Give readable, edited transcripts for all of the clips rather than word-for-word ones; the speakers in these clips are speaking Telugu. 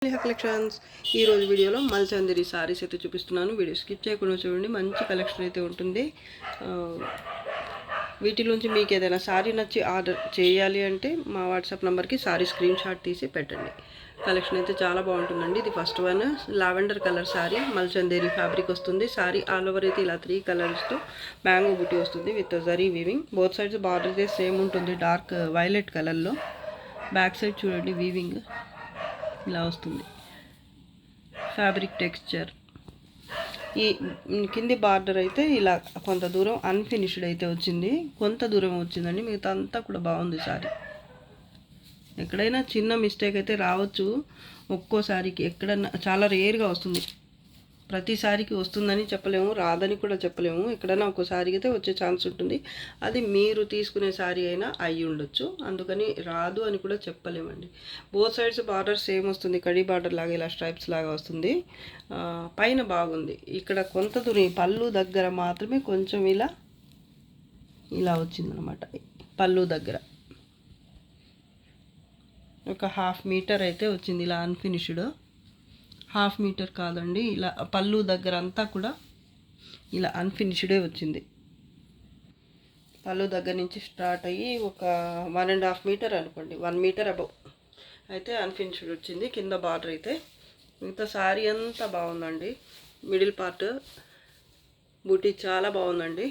కలెక్షన్స్ ఈ రోజు వీడియోలో మల్చందేరి సారీస్ అయితే చూపిస్తున్నాను. వీడియో స్కిప్ చేయకుండా చూడండి. మంచి కలెక్షన్ అయితే ఉంటుంది. వీటిలోంచి మీకు ఏదైనా సారీ నచ్చి ఆర్డర్ చేయాలి అంటే మా వాట్సాప్ నెంబర్కి సారీ స్క్రీన్ షాట్ తీసి పెట్టండి. కలెక్షన్ అయితే చాలా బాగుంటుందండి. ఇది first one lavender colour sari, మల్చందేరి ఫ్యాబ్రిక్ వస్తుంది. సారీ ఆల్ ఓవర్ అయితే ఇలా 3 కలర్స్తో మ్యాంగో బుట్టి వస్తుంది with zari weaving. Both sides border అయితే సేమ్ ఉంటుంది, డార్క్ వైలెట్ కలర్లో. బ్యాక్ సైడ్ చూడండి, వీవింగ్ ఇలా వస్తుంది. Fabric texture. ఈ కింది బార్డర్ అయితే ఇలా కొంత దూరం అన్ఫినిష్డ్ అయితే వచ్చింది, కొంత దూరం వచ్చిందండి. మిగతా అంతా కూడా బాగుంది సారీ. ఎక్కడైనా చిన్న మిస్టేక్ అయితే రావచ్చు ఒక్కోసారికి, ఎక్కడన్నా చాలా రేర్గా వస్తుంది. ప్రతిసారికి వస్తుందని చెప్పలేము, రాదని కూడా చెప్పలేము. ఎక్కడైనా ఒక్కోసారికి అయితే వచ్చే ఛాన్స్ ఉంటుంది. అది మీరు తీసుకునే సారీ అయినా అయ్యి ఉండొచ్చు, అందుకని రాదు అని కూడా చెప్పలేమండి. బోత్ సైడ్స్ బార్డర్ సేమ్ వస్తుంది, కడీ బార్డర్ లాగా ఇలా స్ట్రైప్స్ లాగా వస్తుంది. పైన బాగుంది. ఇక్కడ కొంత దూరం పళ్ళు దగ్గర మాత్రమే కొంచెం ఇలా వచ్చిందనమాట. పళ్ళు దగ్గర ఒక 1/2 మీటర్ అయితే వచ్చింది, ఇలా అన్ఫినిష్డ్. 1/2 మీటర్ కాదండి, ఇలా పళ్ళు దగ్గర అంతా కూడా ఇలా అన్ఫినిష్డే వచ్చింది. పళ్ళు దగ్గర నుంచి స్టార్ట్ అయ్యి ఒక 1.5 మీటర్ అనుకోండి, 1 మీటర్ అబవ్ అయితే అన్ఫినిష్డ్ వచ్చింది. కింద బార్డర్ అయితే మిగతా శారీ అంతా బాగుందండి. మిడిల్ పార్ట్ బూటీ చాలా బాగుందండి.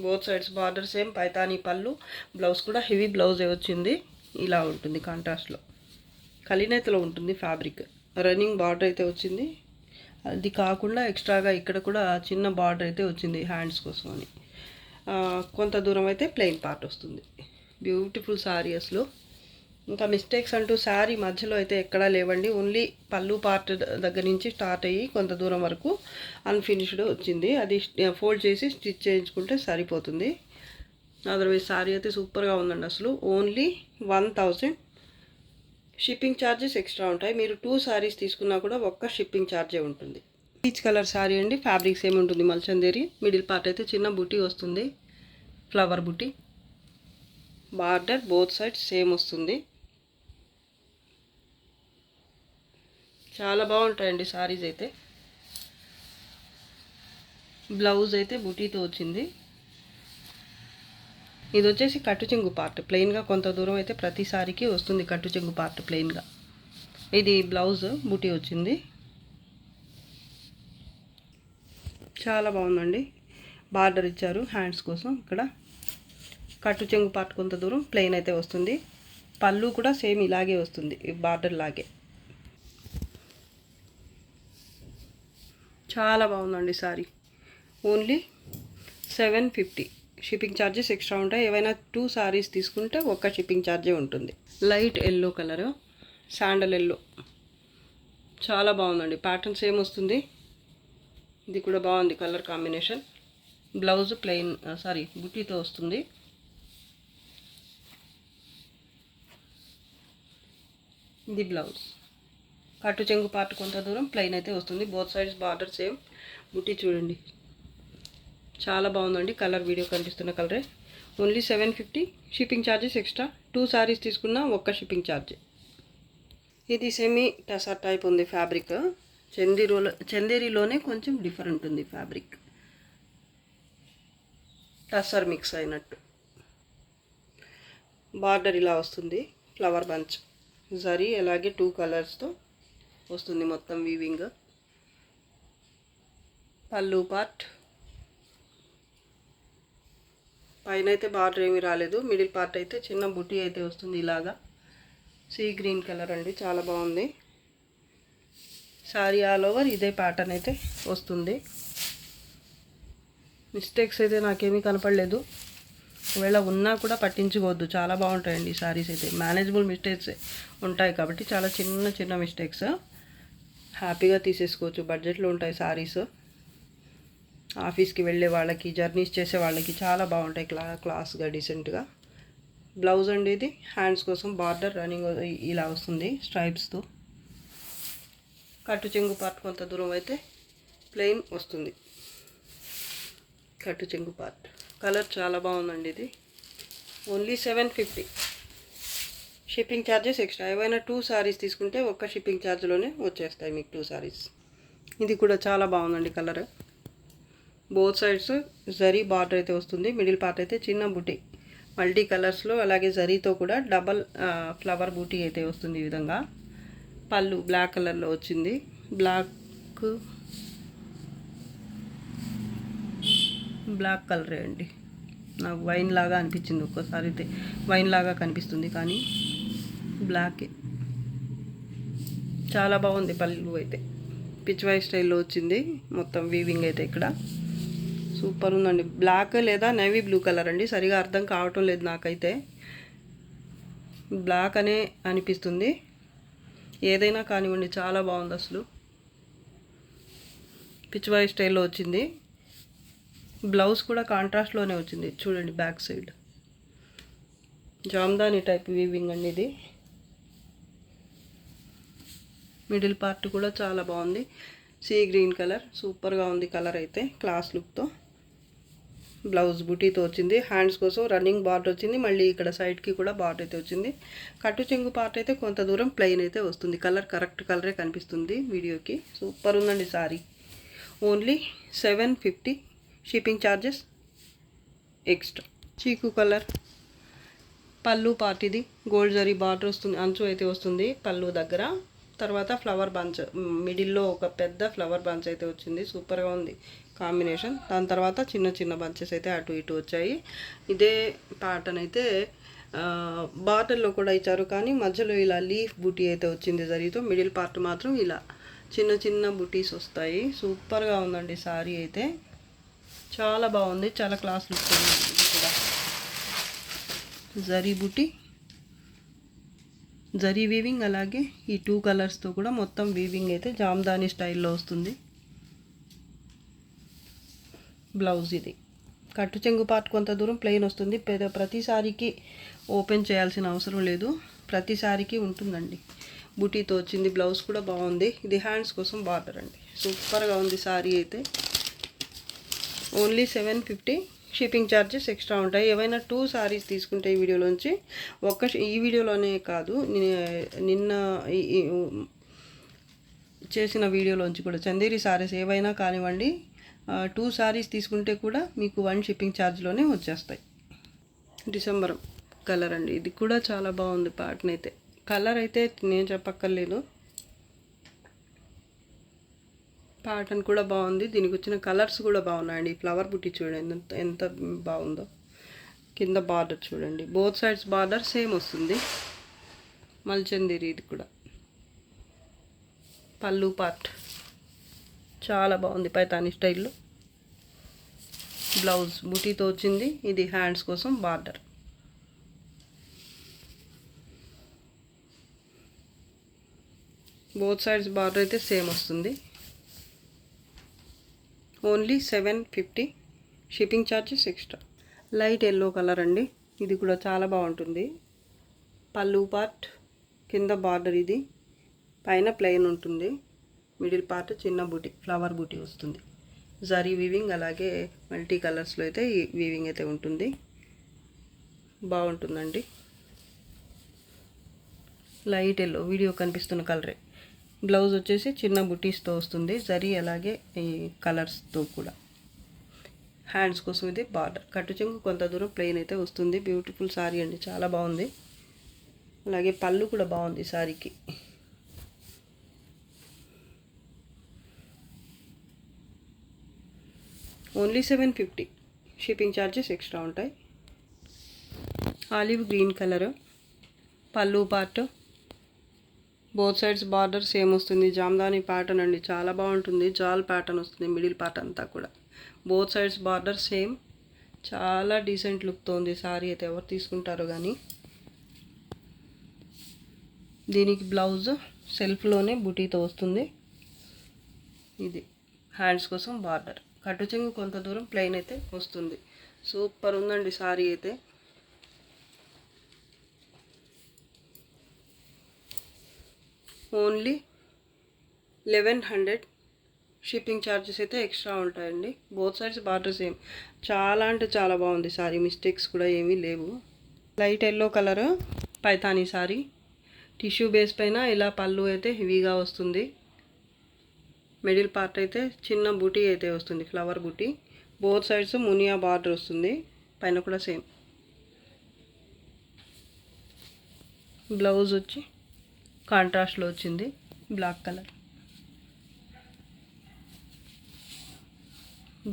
Both sides border same, Paithani పళ్ళు. బ్లౌజ్ కూడా హెవీ బ్లౌజే వచ్చింది. ఇలా ఉంటుంది కాంట్రాస్ట్లో, కలినేతలో ఉంటుంది ఫ్యాబ్రిక్. రన్నింగ్ బార్డర్ అయితే వచ్చింది. అది కాకుండా ఎక్స్ట్రాగా ఇక్కడ కూడా చిన్న బార్డర్ అయితే వచ్చింది హ్యాండ్స్ కోసం అని. కొంత దూరం అయితే ప్లెయిన్ పార్ట్ వస్తుంది. బ్యూటిఫుల్ శారీ అసలు. ఇంకా మిస్టేక్స్ అంటూ శారీ మధ్యలో అయితే ఎక్కడా లేవండి. ఓన్లీ పళ్ళు పార్ట్ దగ్గర నుంచి స్టార్ట్ అయ్యి కొంత దూరం వరకు అన్ఫినిష్డ్ వచ్చింది. అది ఫోల్డ్ చేసి స్టిచ్ చేయించుకుంటే సరిపోతుంది. అదర్వైజ్ శారీ అయితే సూపర్గా ఉందండి అసలు. ఓన్లీ 1000 షిప్పింగ్ ఛార్జెస్ ఎక్స్ట్రా ఉంటాయి. మీరు 2 సారీస్ తీసుకున్నా కూడా ఒక్క షిప్పింగ్ ఛార్జే ఉంటుంది. పీచ్ కలర్ సారీ అండి. ఫ్యాబ్రిక్ సేమ్ ఉంటుంది మల్చందేరి. మిడిల్ పార్ట్ అయితే చిన్న బుటీ వస్తుంది, ఫ్లవర్ బుటీ. బార్డర్ బోత్ సైడ్ సేమ్ వస్తుంది. చాలా బాగుంటాయండి సారీస్ అయితే. బ్లౌజ్ అయితే బుటీతో వచ్చింది. ఇది వచ్చేసి కట్టు చెంగు పార్ట్. ప్లెయిన్గా కొంత దూరం అయితే ప్రతి సారీకి వస్తుంది కట్టు చెంగు పార్ట్ ప్లెయిన్గా. ఇది బ్లౌజ్ బూటీ వచ్చింది. చాలా బాగుందండి. బార్డర్ ఇచ్చారు హ్యాండ్స్ కోసం. ఇక్కడ కట్టు చెంగు పార్ట్ కొంత దూరం ప్లెయిన్ అయితే వస్తుంది. పళ్ళు కూడా సేమ్ ఇలాగే వస్తుంది, బార్డర్ లాగే. చాలా బాగుందండి sorry. Only 750 shipping charges extra ఉంటాయి. ఏవైనా 2 సారీస్ తీసుకుంటే ఒక్క షిప్పింగ్ ఛార్జే ఉంటుంది. Light yellow colour, sandal yellow. చాలా బాగుందండి. ప్యాటర్న్ సేమ్ వస్తుంది. ఇది కూడా బాగుంది కలర్ కాంబినేషన్. బ్లౌజ్ ప్లెయిన్ బుట్టీతో వస్తుంది. ఇది బ్లౌజ్. కట్టు చెంగు పార్ట్ కొంత దూరం ప్లెయిన్ అయితే వస్తుంది. Both sides border same. Butti చూడండి, చాలా బాగుందండి. కలర్ వీడియో కనిపిస్తున్న కలరే. Only 750 shipping charges extra. 2 saris తీసుకున్నా ఒక్క షిప్పింగ్ ఛార్జ్. ఇది సెమీ టసర్ టైప్ ఉంది ఫ్యాబ్రిక్. చందేరిలోనే కొంచెం డిఫరెంట్ ఉంది ఫ్యాబ్రిక్, టసర్ మిక్స్ అయినట్టు. బార్డర్ ఇలా వస్తుంది, ఫ్లవర్ బంచ్ జరీ, అలాగే 2 కలర్స్తో వస్తుంది మొత్తం వీవింగ్. పళ్ళు పార్ట్ పైన అయితే బార్డర్ ఏమీ రాలేదు. మిడిల్ పార్ట్ అయితే చిన్న బుటీ అయితే వస్తుంది ఇలాగా. సీ గ్రీన్ కలర్ అండి, చాలా బాగుంది. సారీ ఆల్ ఓవర్ ఇదే ప్యాటర్న్ అయితే వస్తుంది. మిస్టేక్స్ అయితే నాకేమీ కనపడలేదు. ఒకవేళ ఉన్నా కూడా పట్టించుకోవద్దు, చాలా బాగుంటాయండి ఈ సారీస్ అయితే. మేనేజబుల్ మిస్టేక్స్ ఉంటాయి కాబట్టి చాలా చిన్న చిన్న మిస్టేక్స్ హ్యాపీగా తీసేసుకోవచ్చు. బడ్జెట్లో ఉంటాయి సారీస్. ఆఫీస్కి వెళ్ళే వాళ్ళకి, జర్నీస్ చేసే వాళ్ళకి చాలా బాగుంటాయి, క్లాస్గా డీసెంట్గా. బ్లౌజ్ అండి ఇది. హ్యాండ్స్ కోసం బార్డర్ రన్నింగ్ ఇలా వస్తుంది స్ట్రైప్స్తో. కట్టు చెంగు పార్ట్ కొంత దూరం అయితే ప్లెయిన్ వస్తుంది. కట్టు చెంగు పార్ట్ కలర్ చాలా బాగుందండి ఇది. Only 750 shipping charges extra. ఏవైనా 2 సారీస్ తీసుకుంటే ఒక్క షిప్పింగ్ ఛార్జ్లోనే వచ్చేస్తాయి మీకు 2 సారీస్. ఇది కూడా చాలా బాగుందండి colour. Both sides zari border అయితే వస్తుంది. మిడిల్ పార్ట్ అయితే చిన్న బూటీ మల్టీ కలర్స్లో, అలాగే జరీతో కూడా డబల్ ఫ్లవర్ బూటీ అయితే వస్తుంది. ఈ విధంగా పళ్ళు బ్లాక్ కలర్లో వచ్చింది. బ్లాక్ కలరే అండి. నాకు వైన్ లాగా అనిపించింది, ఒక్కోసారి అయితే వైన్ లాగా కనిపిస్తుంది కానీ బ్లాకే. చాలా బాగుంది పళ్ళు అయితే. పిచ్ వై స్టైల్లో వచ్చింది మొత్తం వీవింగ్ అయితే. ఇక్కడ సూపర్ ఉందండి. బ్లాక్ లేదా నేవీ బ్లూ కలర్ అండి, సరిగా అర్థం కావటం లేదు నాకైతే. బ్లాక్ అనే అనిపిస్తుంది. ఏదైనా కానివ్వండి చాలా బాగుంది అసలు. పిచ్ వై స్టైల్లో వచ్చింది. బ్లౌజ్ కూడా కాంట్రాస్ట్లోనే వచ్చింది చూడండి. Back side Jamdani type weaving అండి ఇది. మిడిల్ పార్ట్ కూడా చాలా బాగుంది. సీ గ్రీన్ కలర్, సూపర్గా ఉంది కలర్ అయితే, క్లాస్ లుక్తో. బ్లౌజ్ బుటీతో వచ్చింది. హ్యాండ్స్ కోసం రన్నింగ్ బార్డర్ వచ్చింది. మళ్ళీ ఇక్కడ సైడ్కి కూడా బార్డర్ అయితే వచ్చింది. కట్టు చెంగు పార్ట్ అయితే కొంత దూరం ప్లెయిన్ అయితే వస్తుంది. కలర్ కరెక్ట్ కలరే కనిపిస్తుంది వీడియోకి. సూపర్ ఉందండి sorry. Only 750 shipping charges extra. చీకు కలర్ పళ్ళు పార్ట్ ఇది. గోల్డ్ జరీ బార్డర్ వస్తుంది, అంచు అయితే వస్తుంది పళ్ళు దగ్గర. తర్వాత ఫ్లవర్ బంచ్, మిడిల్లో ఒక పెద్ద ఫ్లవర్ బంచ్ అయితే వచ్చింది. సూపర్గా ఉంది కాంబినేషన్. దాని తర్వాత చిన్న చిన్న బంచెస్ అయితే అటు ఇటు వచ్చాయి. ఇదే ప్యాటర్న్ అయితే బార్డర్లో కూడా ఇచ్చారు, కానీ మధ్యలో ఇలా లీఫ్ బూటీ అయితే వచ్చింది జరీతో. మిడిల్ పార్ట్ మాత్రం ఇలా చిన్న చిన్న బూటీస్ వస్తాయి. సూపర్గా ఉందండి సారీ అయితే, చాలా బాగుంది. చాలా క్లాస్ లుక్ ఉంది. ఇది కూడా జరీ బూటీ, జరీ వీవింగ్, అలాగే ఈ 2 కలర్స్తో కూడా మొత్తం వీవింగ్ అయితే జామ్దాని స్టైల్లో వస్తుంది. బ్లౌజ్ ఇది. కట్టు చెంగు పార్ట్ కొంత దూరం ప్లెయిన్ వస్తుంది. ప్రతి సారీకి ఓపెన్ చేయాల్సిన అవసరం లేదు, ప్రతి సారీకి ఉంటుందండి. బూటీతో వచ్చింది. బ్లౌజ్ కూడా బాగుంది. ఇది హ్యాండ్స్ కోసం బార్డర్ అండి. సూపర్గా ఉంది సారీ అయితే. ఓన్లీ 750 షిప్పింగ్ ఛార్జెస్ ఎక్స్ట్రా ఉంటాయి. ఏవైనా 2 సారీస్ తీసుకుంటే ఈ వీడియోలోంచి, ఈ వీడియోలోనే కాదు, నిన్న చేసిన వీడియోలోంచి కూడా చందేరి సారీస్ ఏవైనా కానివ్వండి, 2 సారీస్ తీసుకుంటే కూడా మీకు 1 షిప్పింగ్ ఛార్జ్లోనే వచ్చేస్తాయి. డిసెంబర్ కలర్ అండి. ఇది కూడా చాలా బాగుంది ప్యాటర్న్ అయితే. కలర్ అయితే నేను చెప్పక్కర్లేదు, ప్యాటర్న్ కూడా బాగుంది. దీనికి వచ్చిన కలర్స్ కూడా బాగున్నాయండి. ఫ్లవర్ బుట్టి చూడండి ఎంత బాగుందో. కింద బార్డర్ చూడండి, బోత్ సైడ్స్ బార్డర్ సేమ్ వస్తుంది. మల్చందిరి ఇది కూడా. పళ్ళు పార్ట్ చాలా బాగుంది పైతాని స్టైల్లో. బ్లౌజ్ బుటీతో వచ్చింది. ఇది హ్యాండ్స్ కోసం బార్డర్. బోత్ సైడ్స్ బార్డర్ అయితే సేమ్ వస్తుంది. Only 750 shipping charges extra. Light yellow colour అండి. ఇది కూడా చాలా బాగుంటుంది. పళ్ళు పార్ట్, కింద బార్డర్ ఇది, పైన ప్లెయిన్ ఉంటుంది. మిడిల్ పార్ట్ చిన్న బూటీ, ఫ్లవర్ బూటీ వస్తుంది. జరీ వీవింగ్, అలాగే మల్టీ కలర్స్లో అయితే ఈ వీవింగ్ అయితే ఉంటుంది. బాగుంటుందండి. లైట్ ఎల్లో, వీడియో కనిపిస్తున్న కలరే. బ్లౌజ్ వచ్చేసి చిన్న బుటీస్తో వస్తుంది. జరీ అలాగే ఈ కలర్స్తో కూడా. హ్యాండ్స్ కోసం ఇది బార్డర్. కట్టు చెంగు కొంత దూరం ప్లెయిన్ అయితే వస్తుంది. బ్యూటిఫుల్ సారీ అండి, చాలా బాగుంది. అలాగే పళ్ళు కూడా బాగుంది సారీకి. ఓన్లీ 750 షిప్పింగ్ ఛార్జెస్ ఎక్స్ట్రా ఉంటాయి. ఆలివ్ గ్రీన్ కలర్ పళ్ళు part, both sides border same వస్తుంది. జామ్దాని ప్యాటర్న్ అండి, చాలా బాగుంటుంది. జాల్ ప్యాటర్న్ వస్తుంది మిడిల్ పార్ట్ అంతా కూడా. Both sides border same. చాలా డీసెంట్ లుక్తో ఉంది సారీ అయితే, ఎవరు తీసుకుంటారో కానీ. దీనికి బ్లౌజ్ సెల్ఫ్లోనే బుటీతో వస్తుంది. ఇది హ్యాండ్స్ కోసం బార్డర్. కట్టు చెంగు కొంత దూరం ప్లెయిన్ అయితే వస్తుంది. సూపర్ ఉందండి సారీ అయితే. ఓన్లీ 1100 షిప్పింగ్ ఛార్జెస్ అయితే ఎక్స్ట్రా ఉంటాయండి. Both sides border same. చాలా అంటే చాలా బాగుంది సారీ, మిస్టేక్స్ కూడా ఏమీ లేవు. Light yellow colour Paithani sorry tissue base పైన ఇలా పళ్ళు అయితే హెవీగా వస్తుంది. మిడిల్ పార్ట్ అయితే చిన్న బూటీ అయితే వస్తుంది, ఫ్లవర్ బూటీ. బోత్ సైడ్స్ మునియా బార్డర్ వస్తుంది, పైన కూడా సేమ్. బ్లౌజ్ వచ్చి కాంట్రాస్ట్లో వచ్చింది, బ్లాక్ కలర్.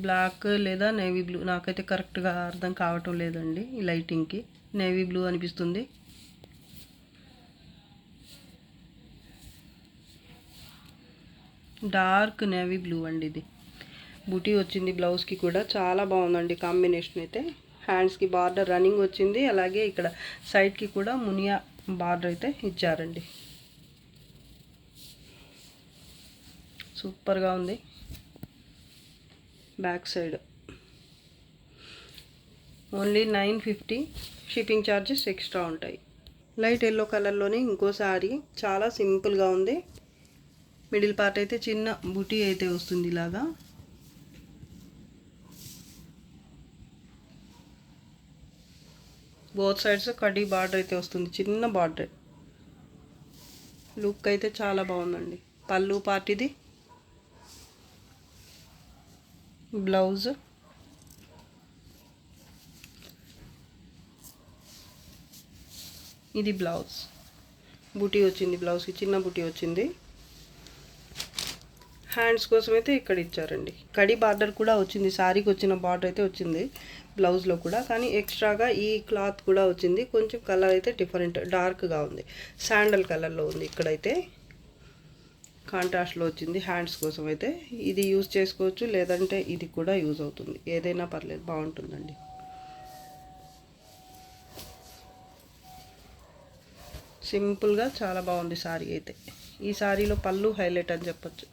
బ్లాక్ లేదా నేవీ బ్లూ, నాకైతే కరెక్ట్గా అర్థం కావటం లేదండి ఈ లైటింగ్కి. నేవీ బ్లూ అనిపిస్తుంది. డార్క్ నేవీ బ్లూ అండి ఇది. బూటీ వచ్చింది బ్లౌజ్కి కూడా, చాలా బాగుందండి కాంబినేషన్ అయితే. హ్యాండ్స్కి బార్డర్ రన్నింగ్ వచ్చింది, అలాగే ఇక్కడ సైడ్కి కూడా మునియా బార్డర్ అయితే ఇచ్చారండి. సూపర్గా ఉంది. Back side only 950, shipping charges extra ఉంటాయి. లైట్ ఎల్లో కలర్లోనే ఇంకో సారీ, చాలా సింపుల్గా ఉంది. మిడిల్ పార్ట్ అయితే చిన్న బూటీ అయితే వస్తుంది ఇలాగా. బోత్ సైడ్స్ కడ్డీ బార్డర్ అయితే వస్తుంది, చిన్న బార్డర్. లుక్ అయితే చాలా బాగుందండి. పళ్ళు పార్ట్ ఇది. బ్లౌజ్ ఇది. బ్లౌజ్ బూటీ వచ్చింది, బ్లౌజ్కి చిన్న బూటీ వచ్చింది. హ్యాండ్స్ కోసం అయితే ఇక్కడ ఇచ్చారండి. కడి బార్డర్ కూడా వచ్చింది, శారీకి వచ్చిన బార్డర్ అయితే వచ్చింది బ్లౌజ్లో కూడా, కానీ ఎక్స్ట్రాగా ఈ క్లాత్ కూడా వచ్చింది. కొంచెం కలర్ అయితే డిఫరెంట్, డార్క్గా ఉంది, శాండల్ కలర్లో ఉంది. ఇక్కడైతే కాంట్రాస్ట్లో వచ్చింది. హ్యాండ్స్ కోసం అయితే ఇది యూజ్ చేసుకోవచ్చు, లేదంటే ఇది కూడా యూజ్ అవుతుంది, ఏదైనా పర్లేదు, బాగుంటుందండి. సింపుల్గా చాలా బాగుంది శారీ అయితే. ఈ శారీలో పళ్ళు హైలైట్ అని చెప్పచ్చు.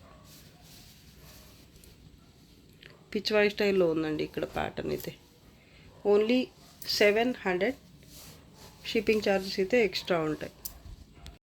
పిచ్వాయి స్టైల్లో ఉందండి ఇక్కడ ప్యాటర్న్ అయితే. ఓన్లీ 700, షిప్పింగ్ ఛార్జెస్ అయితే ఎక్స్ట్రా ఉంటాయి.